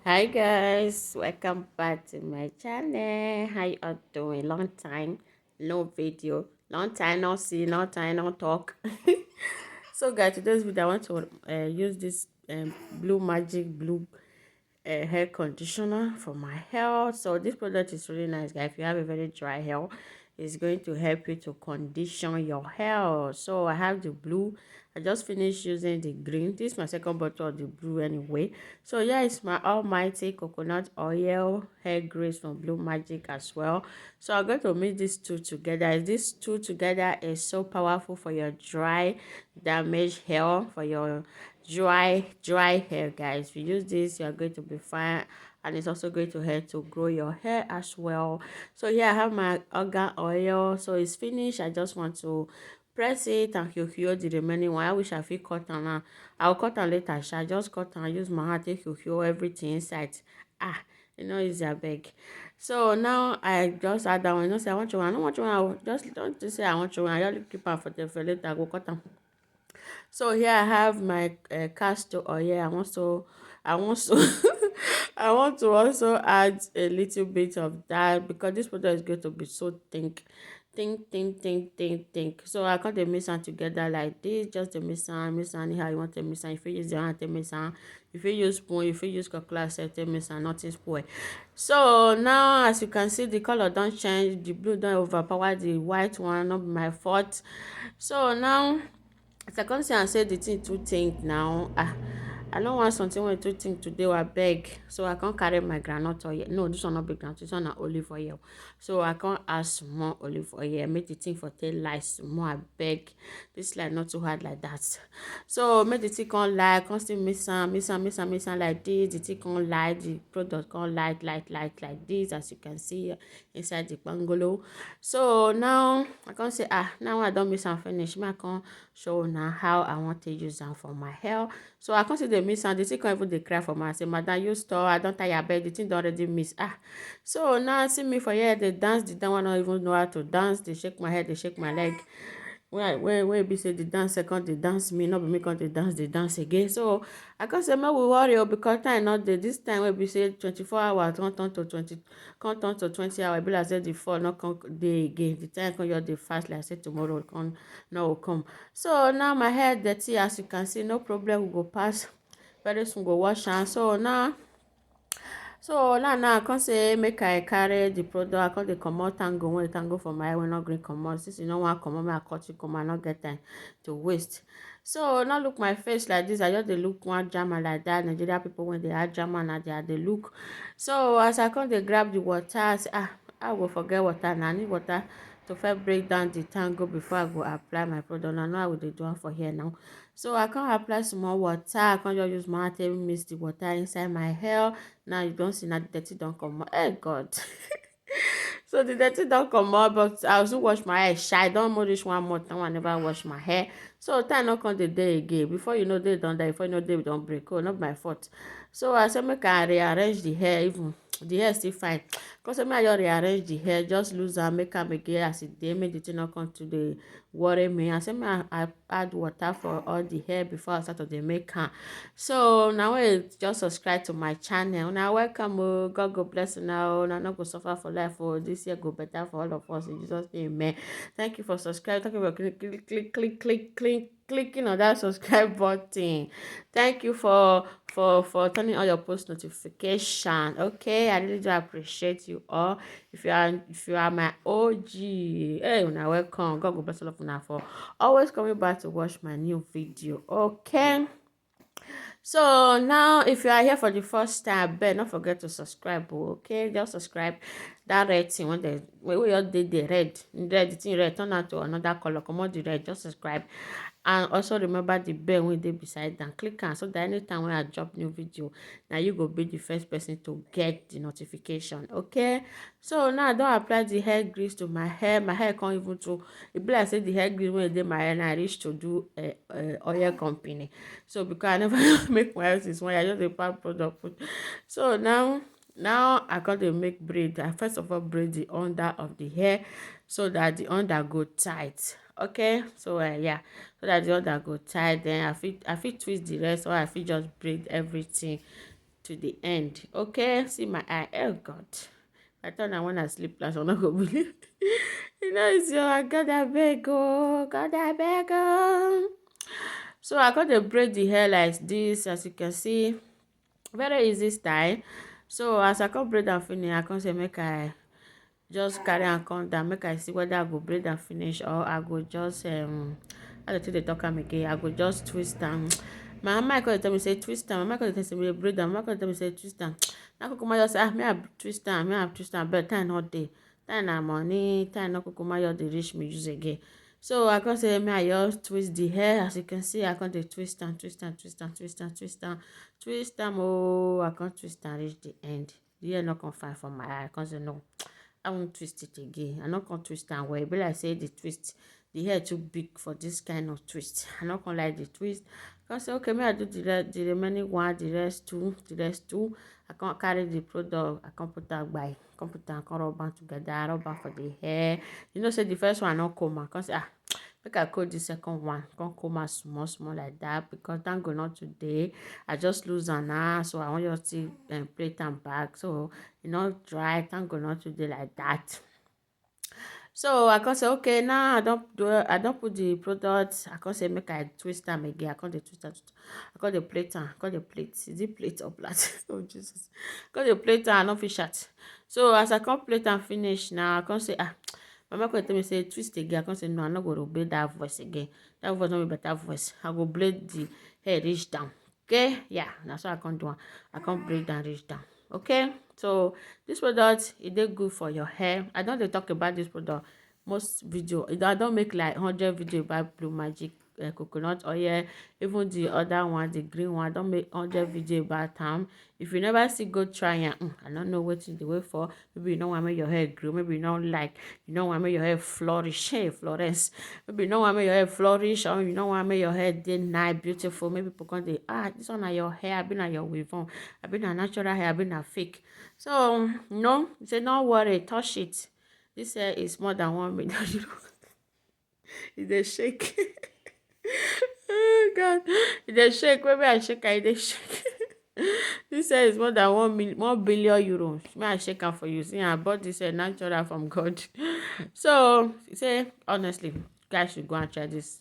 Hi guys, welcome back to my channel. How you all doing? Long time no video, long time no see, long time no talk. So guys, today's video I want to use this blue magic blue hair conditioner for my hair. So this product is really nice, guys. If you have a very dry hair, it's going to help you to condition your hair. So I have the blue. I just finished using the green. This is my second bottle of the blue anyway. So yeah, it's my almighty coconut oil hair grease from Blue Magic as well. So I'm going to mix these two together. These two together is so powerful for your dry damaged hair, for your dry hair, guys. If you use this, you're going to be fine, and it's also going to help to grow your hair as well. So here I have my argan oil. So it's finished. I just want to press it and heal the remaining one. I wish I fit cut am now. I'll cut am later. I just cut and use my hand take heal everything inside. Ah, you know, easy abeg. So now I just add that one. You know, say I want you one. I don't want you one. I will just don't say I want you one. I just keep am for the for later. I go cut am. So here I have my castor oil. I want to I want to also add a little bit of that because this product is going to be so think. So I can't mix am together like this. Just the mix am anyhow you want to mix am. If you use your hand to mix am, if you use spoon, if you use calculator set to mix am, nothing spoil. So now as you can see, the color don't change. The blue don't overpower the white one. Not be my fault. So now as I come see am say the thing too think now, I no want something wey too think today o abeg. So I come carry my groundnut oil. No, this one no be groundnut, this one na olive oil. So I come add small olive oil make the thing for take light small abeg. This light not too hard like that. So make the thing come light, come still mix am like this. The thing come light, the product come light like this, as you can see inside the bungalow. So now I come say now I don mix am finish, make I come show una how I want to use am for my hair. So I come see the mix am, the thing come even dey cry for me. I say madam use store, I don tire abeg, the thing don already mix. So now see me for here dey dance the dance, I no even know how to dance, dey shake my head, dey shake my leg. When e be say the dance second dey dance me, no be me come dey dance again. So I come say make we worry because time no dey. This time wey be say 24 hours come turn to 20 hours. E be like say the fall no come dey again. The time come just dey fast like say tomorrow come no go come. So now my hair dirty, as you can see, no problem, we go pass very soon, go wash am. So now I come say make I carry the product. I come dey comot tango wey tango for my hair wey no gree comot. Since you no wan comot, make I cut you comot. I no get time to waste. So now look my face like this. I just dey look one drama like that. Nigeria people when they add drama na they dey look. So as I come dey grab the water, I say I go forget water na. I need water to first break down the tango before I go apply my product. I know I will dey do am for here now. So I come apply small water. I come just use my hand take mix the water inside my hair. Now you don see na the dirty don comot. God. So the dirty don comot, but I also wash my hair sha. I don almost reach 1 month now I never wash my hair. So time no come dey day again. Before you know day don die, before you know day don break. Oh, not my fault. So I say make I rearrange the hair. Even the hair still fine. Cause say make I just rearrange the hair, just lose am, make am again as e dey, make the thing no come to dey worry me. I say make I add water for all the hair before I start to dey make am. So now when you just subscribe to my channel, now welcome. Oh, God go bless you now. Now no go suffer for life. Oh, this year go better for all of us in Jesus' name, amen. Thank you for subscribing. Thank you for clicking on that subscribe button. Thank you for turning on your post notification. Okay, I really do appreciate you all. If you are my OG, hey, una welcome. God go bless all of una for always coming back to watch my new video. Okay. So now if you are here for the first time, abeg not forget to subscribe. Okay, just subscribe. That red thing when we all did the red, the thing red turn out to another color. Come on the red, just subscribe. And also remember the bell when they beside and click on so that anytime when I drop new video, now you go be the first person to get the notification. Okay. So now I don't apply the hair grease to my hair. My hair can't even to it be like say the hair grease when they my hair and I reach to do a oil company. So because I never make my hair since when I just a part product put. So now I got to make braid. I first of all braid the under of the hair so that the under go tight. Okay, so yeah, so that the under go tight. Then I fit twist the rest, or I fit just braid everything to the end. Okay, see my eye. Oh God, I thought I wanna sleep last. I'm not gonna believe. It's your God I beg, oh God I beg, oh. So I got to braid the hair like this, as you can see, very easy style. So as I come braid and finish, I come say make I just carry am come down, make I see whether I go braid am finish or I go just how dey take dey talk am again, I go just twist am. My mama come dey tell me say twist am, my mama come dey tell me say make I braid am, my mama come dey tell me say twist am. Na kukuma just say make I twist am, make I twist am, but time no dey, time na money, time no kukuma just dey reach me use again. So I come say make I just twist the hair. As you can see, I come dey twist am, twist am, twist am, twist am, twist am, twist am, oh, I come twist am reach the end. The hair no come fine for my eye. I come say no, I won't twist it again. I no come twist am well. E be like say the twist, the hair too big for this kind of twist. I no come like the twist. I come say okay, may I do the remaining one, the rest two. I come carry the product, I come put am by, come put am, come rub am together, rub am for the hair. You know say the first one I no comb am. Come say make I cut the second one, come comb am small small like that, because tango not today. I just lose am now, so I want you to see plate am back, so e no dry. Tango not today like that. So I come say okay, now I don't put the product. I come say make I twist am again. I come dey twist am, I come dey plate am, I come dey plate. Is it plate or plat? Oh Jesus, I come dey plate am, I no fit shout. So as I come plate am finish now, I come say mama come tell me say twist again. I come say no, I no go obey that voice again. That voice no be better voice. I go blade the hair reach down. Okay, yeah, that's what I come do am. I come braid and reach down. Okay, so this product e dey good for your hair. I don dey talk about this product most video. I don make like 100 video about blue magic coconut oil. Even the other one, the green one, I don make 100 video about am. If you never see, go try am. I don't know wetin dey wait for. Maybe you no wan make your hair grow, maybe you no like, you no wan make your hair flourish. Hey Florence, maybe you no wan make your hair flourish, or you no wan make your hair dey nice beautiful. Maybe people come dey this one na your hair, abi na your weave on, abi na natural hair, abi na fake. So no, say no worry, touch it. This hair is more than 1 million euro. E dey shake. Oh God, e dey shake. Maybe I shake am, e dey shake. This hair is more than 1 billion euros. May I shake am for you? See, I bought this hair natural from God. So say honestly, guys should go and try these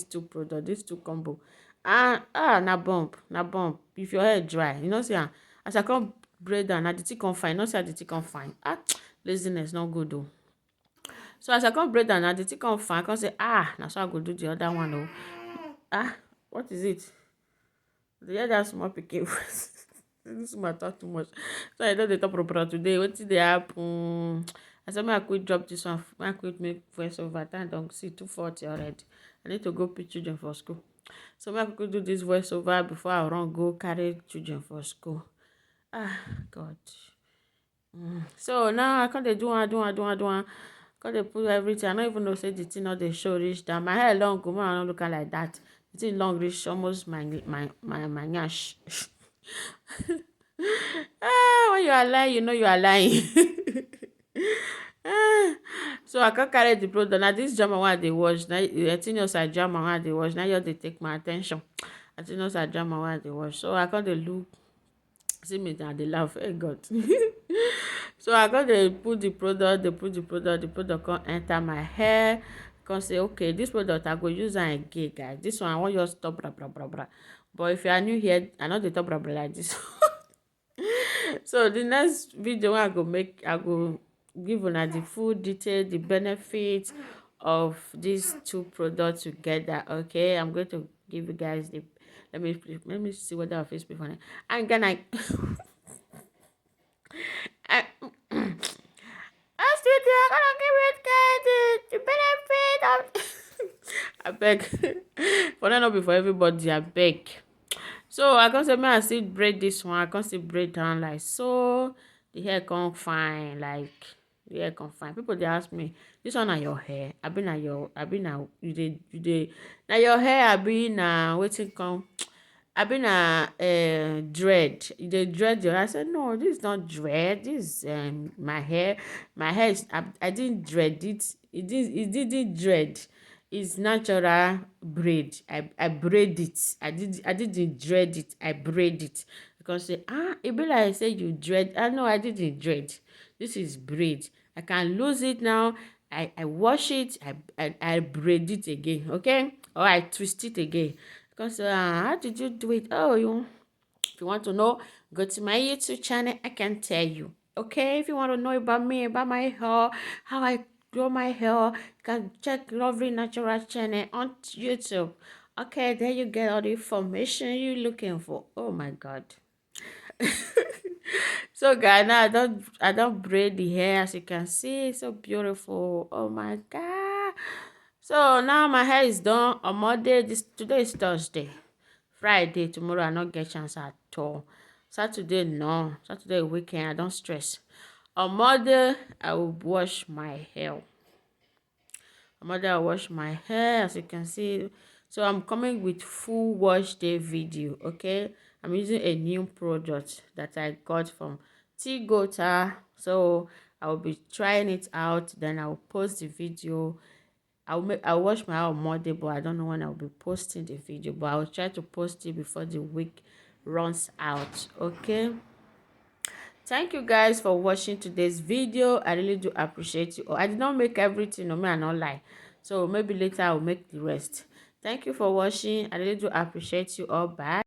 two products, these two combo. Na bump, na bump. If your hair dry, you know see as I come braid am, na the thing come fine. You know see how the thing come fine. Laziness not good though. So as I come braid am, na the thing come fine. I come say na so I go do the other one oh. What is it? The hear that small pikin voice. This woman talk too much. So I know dey talk proper today. Wetin dey happen? I said make I quick drop this one. Make I quick make voice over. Time don see 2:40 already. I need to go pick children for school. So make I quick do this voice over before I run go carry children for school. God. So now I come dey do one. Come dey put everything. I no even know say the thing no dey show reach down. My hair long go, make I no look am like that. The thing long reach almost my nyash. When you are lying, you know you are lying. So I can't carry the product. Now this drama one they watch. Now I think also drama one they watch. Now you they take my attention. I think also drama one they watch. So I can't look. See me now they laugh. Hey God. So I got to put the product. They put the product can enter my hair. Can say okay, this product I go use am again, guys. This one I want you to stop blah blah blah blah. But if you are new here, I know the top blah blah like this. So the next video I go make, I go give una the full detail, the benefits of these two products together. Okay, I'm going to give you guys the let me see what our face before now. I'm gonna as you do, I'm gonna give you guys the benefit of I beg. For not be for everybody, I beg. So I can say may I still braid this one. I can still braid down like so. The hair come fine, like the hair come fine. People they ask me, this one na your hair? I been na your, I been na you dey na your hair. I been na waiting come. I been a dread. You dread your hair. I said no, this is not dread. This is my hair. My hair is I didn't dread it. It didn't dread. It's natural braid. I braid it. I didn't dread it. I braid it. Because say, it be like say you dread. I know I didn't dread. This is braid. I can lose it now. I wash it. I braid it again. Okay, or I twist it again. Because how did you do it? Oh, if you want to know, go to my YouTube channel. I can tell you. Okay, if you want to know about me, about my hair, how I grow my hair, you can check Lovely Natural channel on YouTube. Okay, there you get all the information you're looking for. Oh my God. So guys, now I don't braid the hair, as you can see. It's so beautiful. Oh my God. So now my hair is done on Monday. Today is Thursday. Friday, tomorrow I not get chance at all. Saturday, no. Saturday weekend, I don't stress. On Monday, I will wash my hair. Mother, I wash my hair, as you can see. So I'm coming with full wash day video. Okay, I'm using a new product that I got from Gota. So I will be trying it out, then I'll post the video. I'll wash my hair on Monday, but I don't know when I'll be posting the video, but I'll try to post it before the week runs out. Okay, thank you guys for watching today's video. I really do appreciate you. I did not make everything, no, me I not lie. So maybe later I'll make the rest. Thank you for watching. I really do appreciate you all. Bye.